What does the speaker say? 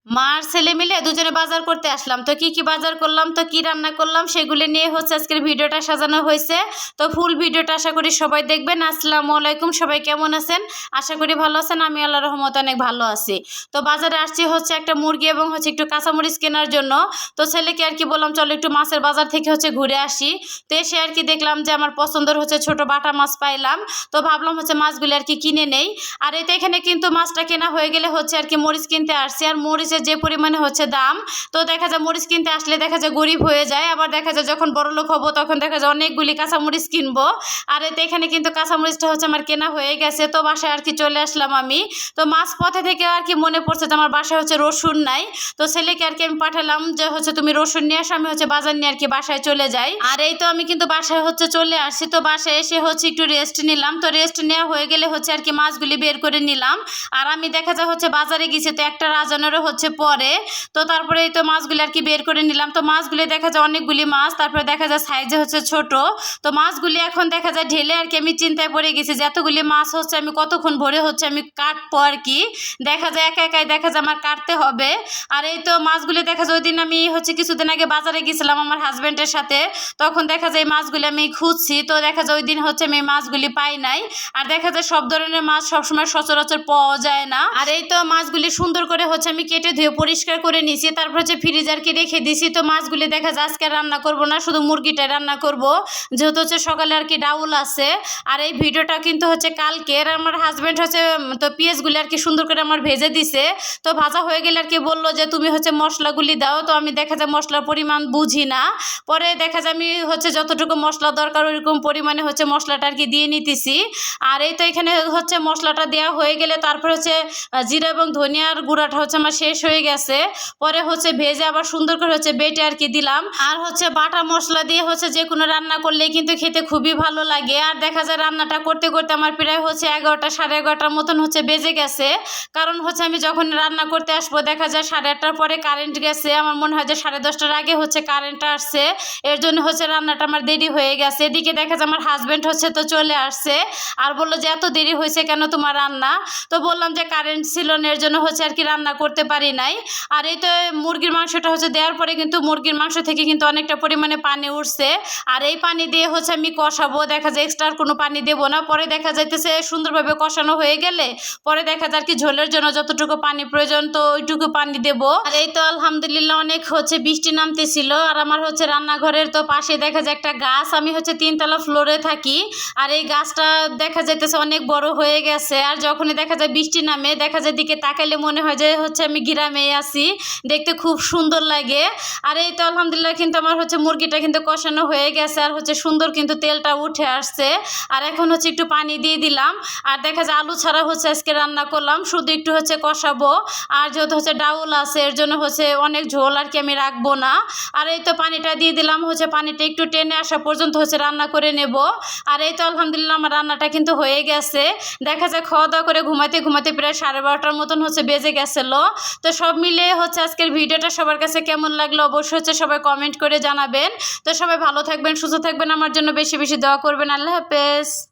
মা আর ছেলে মিলে দুজনে বাজার করতে আসলাম। তো কি বাজার করলাম, তো কি রান্না করলাম সেগুলি নিয়ে হচ্ছে আজকের ভিডিওটা সাজানো হয়েছে। তো ফুল ভিডিওটা আশা করি সবাই দেখবেন। আসসালামু আলাইকুম, সবাই কেমন আছেন? আশা করি ভালো আছেন। আমি আল্লাহর রহমতে অনেক ভালো আছি। তো বাজারে আসছি হচ্ছে একটা মুরগি এবং হচ্ছে একটু কাঁচামরিচ কেনার জন্য। তো ছেলেকে আর কি বললাম চলো একটু মাছের বাজার থেকে হচ্ছে ঘুরে আসি। তো এসে আর কি দেখলাম যে আমার পছন্দের হচ্ছে ছোট বাটা মাছ পাইলাম। তো ভাবলাম হচ্ছে মাছগুলি আর কি কিনে নেই। আর এতে এখানে কিন্তু মাছটা কেনা হয়ে গেলে হচ্ছে আর কি মরিচ কিনতে আসছি। আর মরিচের যে পরিমাণে হচ্ছে দাম, তো দেখা যায় মরিচ কিনতে আসলে দেখা যায় গরিব হয়ে যায়, আবার দেখা যায় যখন বড়লোক হবো তখন দেখা যায় অনেকগুলি কাঁচামরিচ কিনবো। আর এতে এখানে কিন্তু কাঁচামরিচটা হচ্ছে আমার কেনা হয়ে গেছে। তো বাসায় আর কি চলে আসলাম আমি। তো মাছ পথে থেকে আর কি মনে পড়ছে যে আমার বাসায় হচ্ছে রসুন নাই। তো ছেলেকে আর কি আমি পাঠালাম যে হচ্ছে তুমি রসুন নিয়ে আসো, আমি হচ্ছে বাজার নিয়ে আর কি বাসায় চলে যাই। আর এই তো আমি কিন্তু বাসায় হচ্ছে চলে আসছি। তো বাসায় এসে হচ্ছে একটু রেস্ট নিলাম। তো রেস্ট নেওয়া হয়ে গেলে হচ্ছে আর কি মাছগুলি বের করে নিলাম। আর আমি দেখা যায় হচ্ছে বাজারে গেছি, তো একটা রাজানেরও হচ্ছে পরে। তো তারপরে এই তো মাছগুলি আর কি বের করে নিলাম। তো মাছগুলি দেখা যায় অনেকগুলি মাছ, তারপরে দেখা যায় সাইজে হচ্ছে ছোট। তো মাছগুলি এখন দেখা যায় ঢেলে আর কি আমি চিন্তায় পড়ে গেছি যে এতগুলি মাছ হচ্ছে আমি কতক্ষণ ভরে হচ্ছে আমি কাটবো আর কি। দেখা যায় একা একাই দেখা যায় আমার কাটতে হবে। আর এই তো মাছগুলি দেখা যায় ওই দিন আমি হচ্ছে কিছুদিন আগে বাজারে গেছিলাম আমার হাজব্যান্ডের সাথে। তখন দেখা যায় এই মাছগুলি আমি খুঁজছি। তো দেখা যায় ওই দিন হচ্ছে আমি মাছগুলি পাই নাই। আর দেখা যায় সব ধরনের মাছ সবসময় সচরাচর পাওয়া যায় না। আর এই তো মাছগুলি সুন্দর করে হচ্ছে আমি কেটে ধুয়ে পরিষ্কার করে নিয়েছি, তারপর হচ্ছে ফ্রিজারকে রেখে দিছি। তো মাছগুলি দেখা যায় আজকে রান্না করব না, শুধু মুরগিটাই রান্না করব, যেহেতু হচ্ছে সকালে আর কি ডাউল আছে। আর এই ভিডিওটা কিন্তু হচ্ছে কালকের। আমার হাজব্যান্ড হচ্ছে তো পেঁয়াজগুলি আর কি সুন্দর করে আমার ভেজে দিছে। তো ভাজা হয়ে গেলে আর কি বললো যে তুমি হচ্ছে মশলাগুলি দাও। তো আমি দেখা যায় মশলার পরিমাণ বুঝি না। পরে দেখা যায় আমি হচ্ছে যতটুকু মশলা দরকার ওইরকম পরিমাণে হচ্ছে মশলাটা আর কি দিয়ে নিতেছি। আর এই তো এখানে হচ্ছে মশলাটা দেওয়া হয়ে গেলে তারপর হচ্ছে জিরা এবং ধনিয়ার গুঁড়াটা হচ্ছে আমার শেষ হয়ে গেছে। পরে হচ্ছে ভেজে আবার সুন্দর করে হচ্ছে বেটে আর কি দিলাম। আর হচ্ছে বাটা মশলা দিয়ে হচ্ছে যে কোনো রান্না করলেই কিন্তু খেতে খুবই ভালো লাগে। আর দেখা যায় রান্নাটা করতে করতে আমার প্রায় হচ্ছে 11টা সাড়ে 11টার মতন হচ্ছে বেজে গেছে। কারণ হচ্ছে আমি যখন রান্না করতে আসবো দেখা যায় 8:30টার পরে কারেন্ট গেছে। আমার মনে হয় যে 10:30টার আগে হচ্ছে কারেন্টটা আসছে, এর জন্য হচ্ছে রান্নাটা আমার দেরি হয়ে গেছে। এদিকে দেখা যায় আমার হাজব্যান্ড হচ্ছে তো চলে আসছে আর বললো যে এত দেরি হয়েছে কেন তোমার রান্না? তো বললাম যে কারেন্ট ছিল না, এর জন্য হচ্ছে আর কি রান্না করতে পারি নাই। আর এই তো মুরগির মাংসটা হচ্ছে দেওয়ার পরে কিন্তু মুরগির মাংস থেকে কিন্তু অনেকটা পরিমাণে পানি উঠছে। আর এই পানি দিয়ে হচ্ছে আমি কষাবো, দেখা যায় এক্সট্রা আর কোনো পানি দেবো না। পরে দেখা যাইতেছে সুন্দরভাবে কষানো হয়ে গেলে পরে দেখা যায় আর কি ঝোলের জন্য যতটুকু পানি প্রয়োজন তো ওইটুকু পানি দেবো। আর এই তো আলহামদুলিল্লাহ অনেক হচ্ছে বৃষ্টি নামতেছিল। আর আমার হচ্ছে রান্নাঘরের তো পাশে দেখা যায় একটা গাছ, আমি হচ্ছে 3তলা ফ্লোরে থাকি। আর এই গাছটা দেখা যাইতেছে অনেক বড় হয়ে গেছে। আর যখনই দেখা যায় বৃষ্টি নামে দেখা যায় দিকে তাকাইলে মনে হয় যে হচ্ছে আমি গ্রামে আছি, দেখতে খুব সুন্দর লাগে। আর এই তো আলহামদুলিল্লাহ কিন্তু আমার হচ্ছে মুরগিটা কিন্তু কষানো হয়ে গেছে আর হচ্ছে সুন্দর কিন্তু তেলটা উঠে আসছে। আর এখন হচ্ছে একটু পানি দিয়ে দিলাম। আর দেখা যায় আলু ছাড়া হচ্ছে আজকে রান্না করলাম, শুধু একটু হচ্ছে কষাবো। আর যেহেতু হচ্ছে ডাউল আছে এর জন্য হচ্ছে অনেক ঝোল আর কি আমি রাখবো না। আর এই তো পানিটা দিয়ে দিলাম, হচ্ছে পানিটা একটু টেনে আসা পর্যন্ত হচ্ছে রান্না করে নেব। আর এই তো আলহামদুলিল্লাহ আমার রান্নাটা কিন্তু হয়ে গেছে। দেখা যায় খাওয়া দাওয়া করে ঘুমাতে ঘুমাতে প্রায় 12:30টার মতন হচ্ছে বেজে গেছিলো। তো সব মিলিয়ে হচ্ছে আজকের ভিডিওটা সবার কাছে কেমন লাগলো অবশ্যই হচ্ছে সবাই কমেন্ট করে জানাবেন। তো সবাই ভালো থাকবেন, সুস্থ থাকবেন, আমার জন্য বেশি বেশি দোয়া করবেন। আল্লাহ হাফেজ।